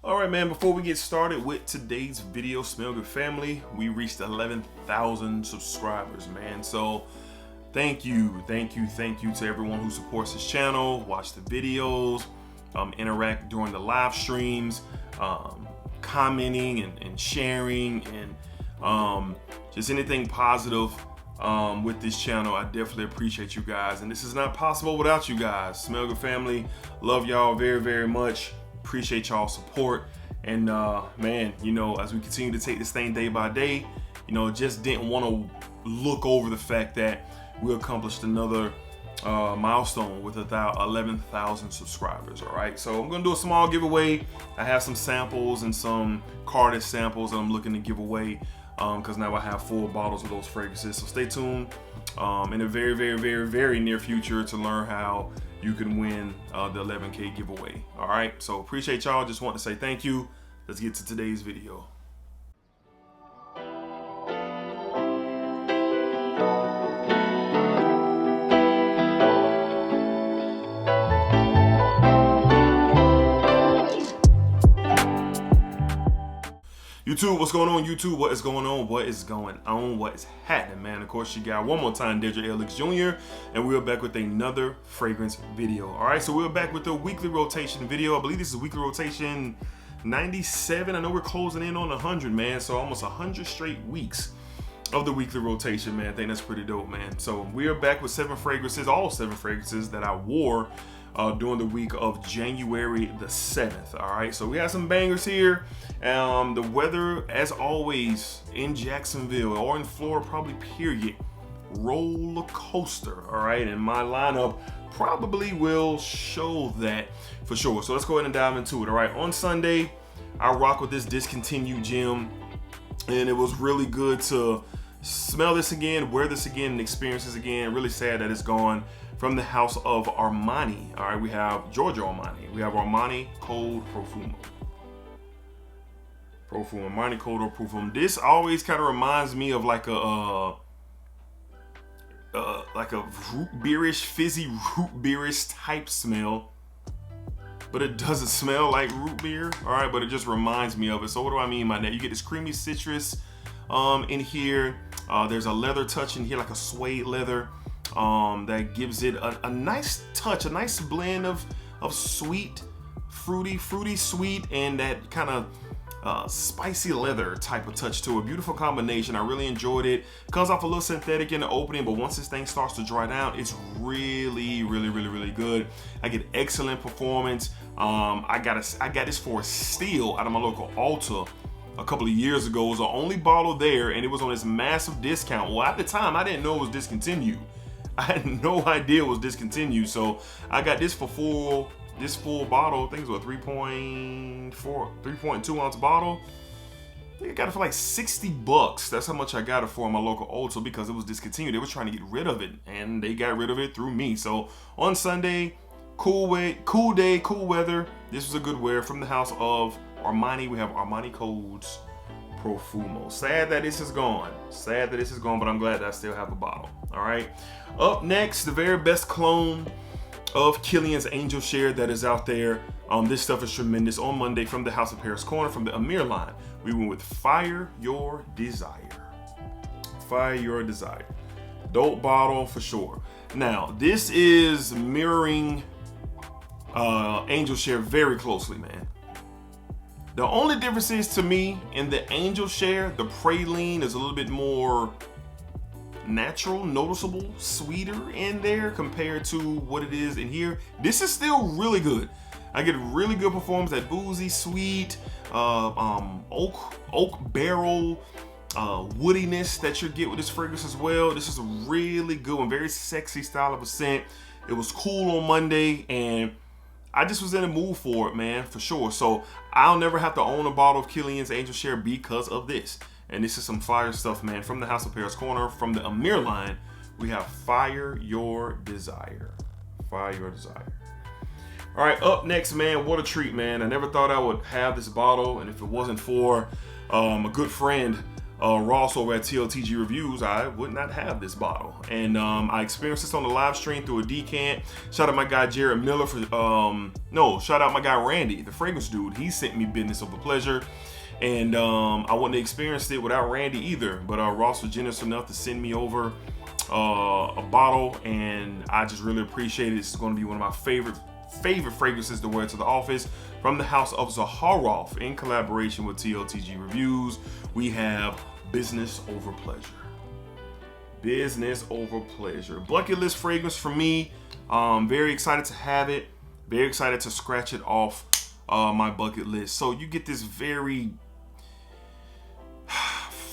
All right, man, before we get started with today's video, Smell Good family, we reached 11,000 subscribers, man. So thank you to everyone who supports this channel, watch the videos, interact during the live streams, commenting and sharing, and just anything positive with this channel. I definitely appreciate you guys, and this is not possible without you guys. Smell Good family, love y'all very much. Appreciate y'all support, and man, you know, as we continue to take this thing day by day, you know, just didn't want to look over the fact that we accomplished another milestone with 11,000 subscribers. All right, so I'm gonna do a small giveaway. I have some samples and some carded samples that I'm looking to give away because now I have full bottles of those fragrances. So stay tuned in the very near future to learn how you can win the 11K giveaway. All right, so appreciate y'all. Just want to say thank you. Let's get to today's video. YouTube, what's going on? YouTube, what is going on? What is going on? What is happening, man? Of course, you got one more time, DEDRICKHJR, and we're back with another fragrance video. All right, so we're back with the weekly rotation video. I believe this is weekly rotation 97. I know we're closing in on 100, man. So almost 100 straight weeks of the weekly rotation, man. I think that's pretty dope, man. So we are back with 7 fragrances, all 7 fragrances that I wore during the week of January the 7th. All right, so we have some bangers here. The weather, as always, in Jacksonville or in Florida, probably period, roller coaster. All right, and my lineup probably will show that for sure. So let's go ahead and dive into it. All right, on Sunday, I rock with this discontinued gem, and it was really good to smell this again, wear this again, and experience this again. Really sad that it's gone. From the house of Armani. All right, we have Giorgio Armani. We have Armani Code Profumo. Armani Code Profumo. This always kind of reminds me of like a root beerish, fizzy root beerish type smell, but it doesn't smell like root beer. All right, but it just reminds me of it. So what do I mean by that? You get this creamy citrus in here. There's a leather touch in here, like a suede leather. That gives it a nice touch, a nice blend of sweet, fruity, sweet, and that kind of spicy leather type of touch to it. Beautiful combination. I really enjoyed it. Comes off a little synthetic in the opening, but once this thing starts to dry down, it's really good. I get excellent performance. I got this for a steal out of my local Ulta a couple of years ago. It was the only bottle there, and it was on this massive discount. Well, at the time, I didn't know it was discontinued. I had no idea it was discontinued, so I got this for this full bottle. I think it was a 3.2 ounce bottle. I think I got it for like 60 bucks. That's how much I got it for in my local Ulta because it was discontinued. They were trying to get rid of it, and they got rid of it through me. So on Sunday, cool day, cool weather. This was a good wear from the house of Armani. We have Armani Codes Profumo. Sad that this is gone. But I'm glad that I still have a bottle. All right. Up next, the very best clone of Kilian's Angel Share that is out there. This stuff is tremendous. On Monday, from the House of Paris Corner, from the Amir line, we went with Fire Your Desire. Fire Your Desire. Dope bottle for sure. Now, this is mirroring Angel Share very closely, man. The only difference is, to me, in the Angel Share, the praline is a little bit more natural, noticeable, sweeter in there compared to what it is in here. This is still really good. I get really good performance, that boozy, sweet, oak barrel woodiness that you get with this fragrance as well. This is a really good one, very sexy style of a scent. It was cool on Monday, and I just was in the mood for it, man, for sure. So I'll never have to own a bottle of Kilian's Angel Share because of this. And this is some fire stuff, man. From the House of Paris Corner, from the Amir line, we have Fire Your Desire. Fire Your Desire. All right, up next, man, what a treat, man. I never thought I would have this bottle, and if it wasn't for a good friend Ross over at TLTG Reviews, I would not have this bottle. And I experienced this on the live stream through a decant. Shout out my guy Jared Miller for shout out my guy Randy, the fragrance dude. He sent me Business Over Pleasure. And I wouldn't have experienced it without Randy either. But Ross was generous enough to send me over a bottle, and I just really appreciate it. It's going to be one of my favorite fragrances to wear to the office from the house of Zaharoff in collaboration with TLTG Reviews. We have Business Over Pleasure. Business Over Pleasure. Bucket list fragrance for me. Very excited to have it. Very excited to scratch it off my bucket list. So you get this very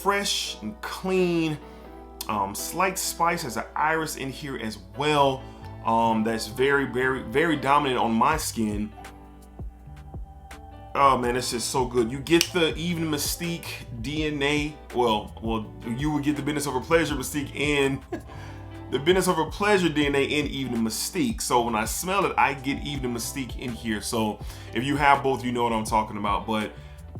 fresh and clean, slight spice. There's an iris in here as well. That's very, very, very dominant on my skin. Oh man, it's just so good. You get the Evening Mystique DNA. Well, you would get the Business Over Pleasure Mystique in the Business Over Pleasure DNA in Evening Mystique. So when I smell it, I get Evening Mystique in here. So if you have both, you know what I'm talking about. But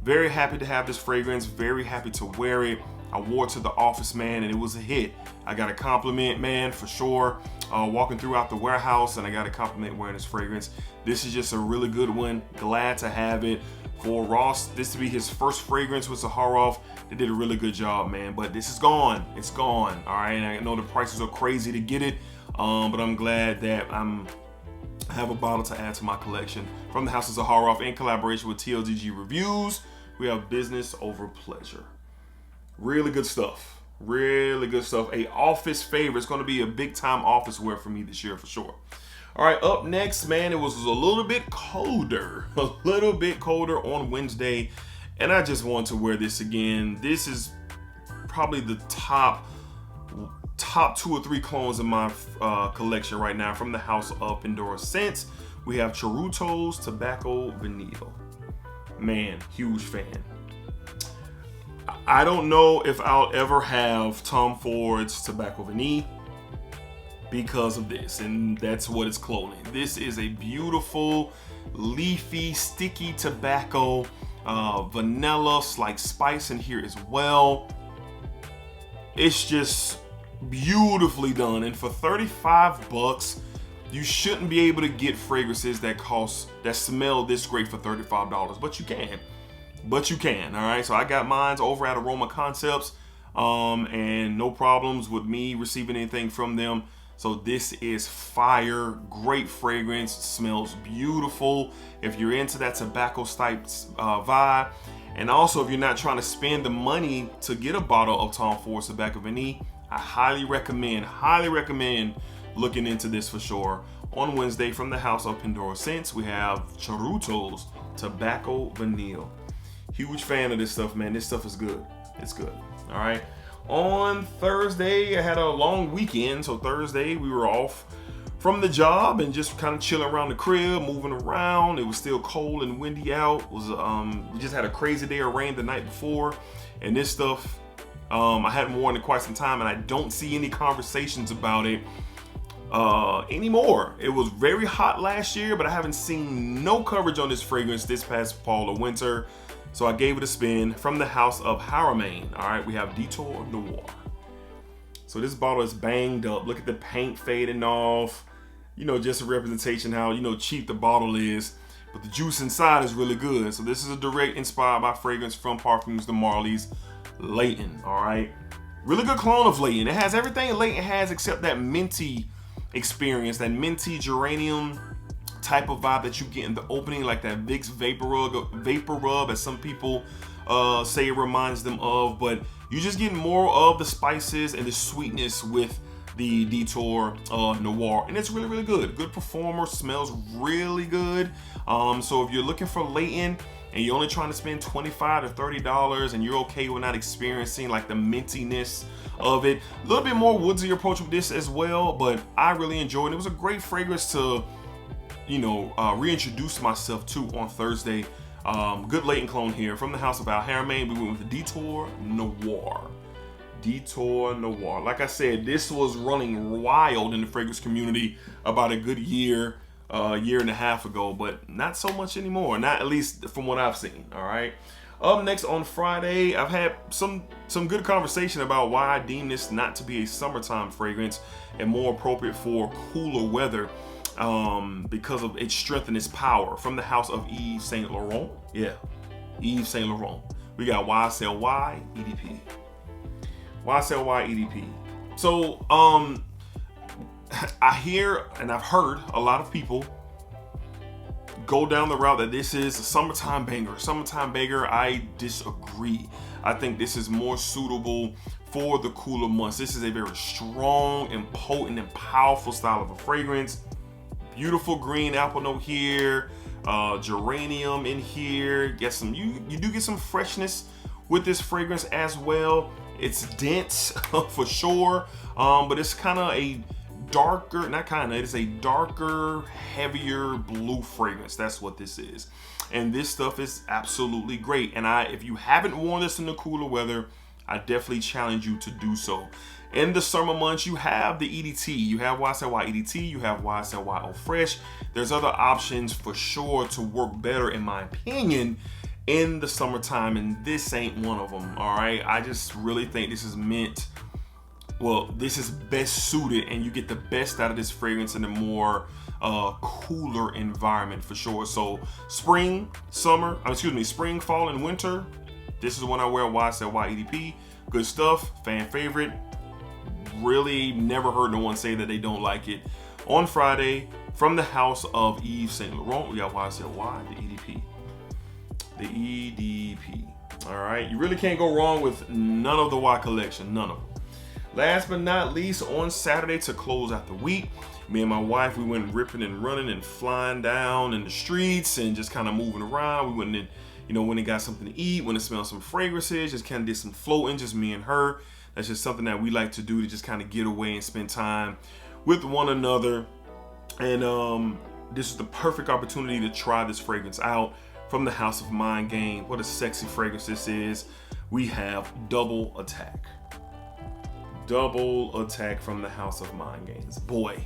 very happy to have this fragrance. Very happy to wear it. I wore it to the office, man, and it was a hit. I got a compliment, man, for sure. Walking throughout the warehouse, and I got a compliment wearing this fragrance. This is just a really good one. Glad to have it. For Ross, this to be his first fragrance with Zaharoff. They did a really good job, man. But this is gone. It's gone. All right. And I know the prices are crazy to get it, but I'm glad that I have a bottle to add to my collection from the house of Zaharoff in collaboration with TLTG Reviews. We have Business Over Pleasure. Really good stuff. Really good stuff. A office favorite. It's going to be a big time office wear for me this year for sure. All right, up next, man, it was a little bit colder. A little bit colder on Wednesday, and I just want to wear this again. This is probably the top 2 or 3 clones in my collection right now from the house of Pandora Scents. We have Charuto's Tobacco Vanille. Man, huge fan. I don't know if I'll ever have Tom Ford's Tobacco Vanille because of this, and that's what it's cloning. This is a beautiful, leafy, sticky tobacco, vanilla, like spice in here as well. It's just beautifully done, and for $35, you shouldn't be able to get fragrances that smell this great for $35, but you can. All right. So I got mine over at Aroma Concepts, and no problems with me receiving anything from them. So this is fire, great fragrance, smells beautiful. If you're into that tobacco type vibe, and also if you're not trying to spend the money to get a bottle of Tom Ford's Tobacco Vanille, I highly recommend looking into this for sure. On Wednesday from the house of Pandora Scents, we have Charuto's Tobacco Vanille. Huge fan of this stuff, man. This stuff is good. It's good. All right. On Thursday, I had a long weekend. So Thursday, we were off from the job and just kind of chilling around the crib, moving around. It was still cold and windy out. It was we just had a crazy day of rain the night before, and this stuff I hadn't worn in quite some time, and I don't see any conversations about it anymore. It was very hot last year, but I haven't seen no coverage on this fragrance this past fall or winter. So I gave it a spin from the house of Haramain. All right, we have Detour Noir. So this bottle is banged up. Look at the paint fading off. You know, just a representation how, you know, cheap the bottle is. But the juice inside is really good. So this is a direct inspired by fragrance from Parfums de Marly's Layton. All right, really good clone of Layton. It has everything Layton has except that minty experience, that minty geranium type of vibe that you get in the opening, like that Vicks vapor rub, as some people say it reminds them of. But you just get more of the spices and the sweetness with the Detour Noir, and it's really good. Good performer, smells really good. So if you're looking for Layton and you're only trying to spend $25 to $30 and you're okay with not experiencing like the mintiness of it, a little bit more woodsy approach with this as well, but I really enjoyed it. It was a great fragrance to, you know, reintroduce myself to on Thursday. Good Layton clone here from the house of Al Haramain. We went with the Detour Noir. Detour Noir. Like I said, this was running wild in the fragrance community about a good year and a half ago, but not so much anymore. Not at least from what I've seen. All right. Up next on Friday, I've had some good conversation about why I deem this not to be a summertime fragrance and more appropriate for cooler weather because of its strength and its power. From the house of Yves Saint Laurent. Yeah, Yves Saint Laurent. We got YSLY EDP. YSLY EDP. So I hear and I've heard a lot of people go down the route that this is a summertime banger. Summertime banger, I disagree. I think this is more suitable for the cooler months. This is a very strong and potent and powerful style of a fragrance. Beautiful green apple note here, geranium in here. Get some, you do get some freshness with this fragrance as well. It's dense for sure, but it's kind of a darker, it is a darker, heavier blue fragrance. That's what this is. And this stuff is absolutely great. And if you haven't worn this in the cooler weather, I definitely challenge you to do so. In the summer months, you have the EDT, you have YSLY EDT, you have YSLY Eau Fresh. There's other options for sure to work better, in my opinion, in the summertime, and this ain't one of them. All right, I just really think this is meant, well, this is best suited, and you get the best out of this fragrance in a more cooler environment for sure. So spring, spring, fall, and winter, this is when I wear YSLY EDP. Good stuff, fan favorite. Really never heard no one say that they don't like it. On Friday, from the house of Yves Saint Laurent, we got YSLY, the EDP. The EDP. All right, you really can't go wrong with none of the Y collection, none of them. Last but not least, on Saturday to close out the week, me and my wife, we went ripping and running and flying down in the streets and just kind of moving around. We went in, when it got something to eat, when it smelled some fragrances, just kind of did some floating, just me and her. That's just something that we like to do, to just kind of get away and spend time with one another. And this is the perfect opportunity to try this fragrance out from the house of Mind Game. What a sexy fragrance this is. We have Double Attack. Double Attack from the house of Mind Games. Boy,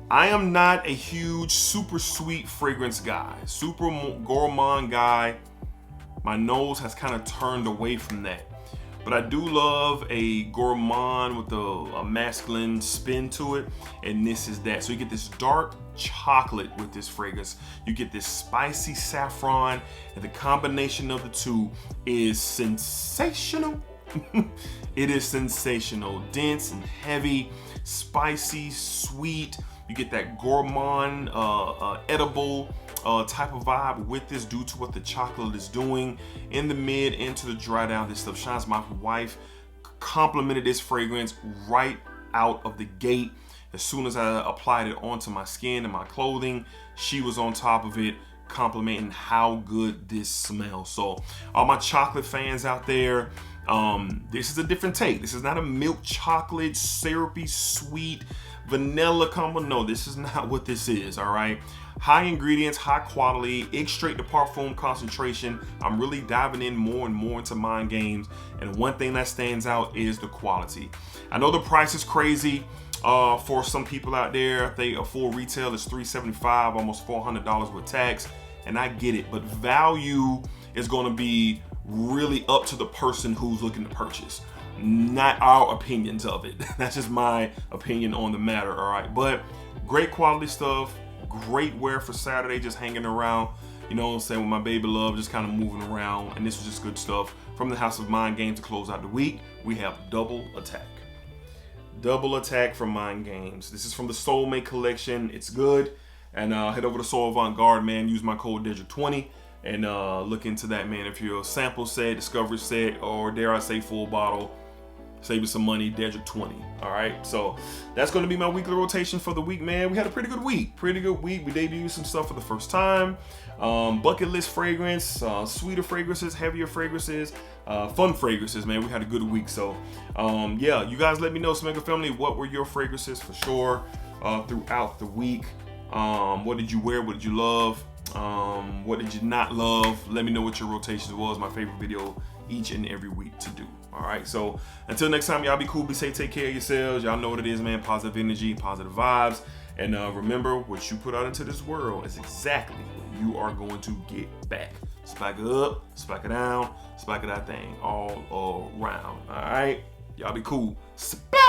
I am not a huge super sweet fragrance guy, super gourmand guy. My nose has kind of turned away from that, but I do love a gourmand with a masculine spin to it, and this is that. So you get this dark chocolate with this fragrance, you get this spicy saffron, and the combination of the two is sensational. It is sensational, dense and heavy, spicy, sweet. You get that gourmand, edible type of vibe with this due to what the chocolate is doing in the mid into the dry down. This stuff shines. My wife complimented this fragrance right out of the gate. As soon as I applied it onto my skin and my clothing, she was on top of it, complimenting how good this smells. So all my chocolate fans out there, this is a different take. This is not a milk chocolate, syrupy, sweet, vanilla combo. No, this is not what this is, all right? High ingredients, high quality, extrait de parfum concentration. I'm really diving in more and more into Mind Games, and one thing that stands out is the quality. I know the price is crazy for some people out there. I think a full retail is $375, almost $400 with tax, and I get it, but value is going to be really up to the person who's looking to purchase, not our opinions of it. That's just my opinion on the matter, all right? But great quality stuff, great wear for Saturday, just hanging around, you know what I'm saying, with my baby love, just kind of moving around, and this was just good stuff. From the house of Mind Game to close out the week, we have Double Attack. Double Attack from Mind Games. This is from the Soulmate collection. It's good. And head over to Soul Avant-Garde, man. Use my code DEDRICK20 and look into that, man. If you're a sample set, discovery set, or dare I say full bottle, save you some money, DEDRICK20. All right, so that's going to be my weekly rotation for the week, man. We had a pretty good week. We debuted some stuff for the first time. Bucket list fragrance, sweeter fragrances, heavier fragrances, fun fragrances, man. We had a good week. So yeah, you guys let me know, Smegma family, what were your fragrances for sure throughout the week. What did you wear? What did you love? What did you not love? Let me know what your rotations was. My favorite video each and every week to do. All right, so until next time, y'all be cool, be safe, take care of yourselves. Y'all know what it is, man. Positive energy, positive vibes, and remember, what you put out into this world is exactly what you are going to get back. Spike it up, spike it down, spike it that thing all around. All right, y'all be cool. Spike.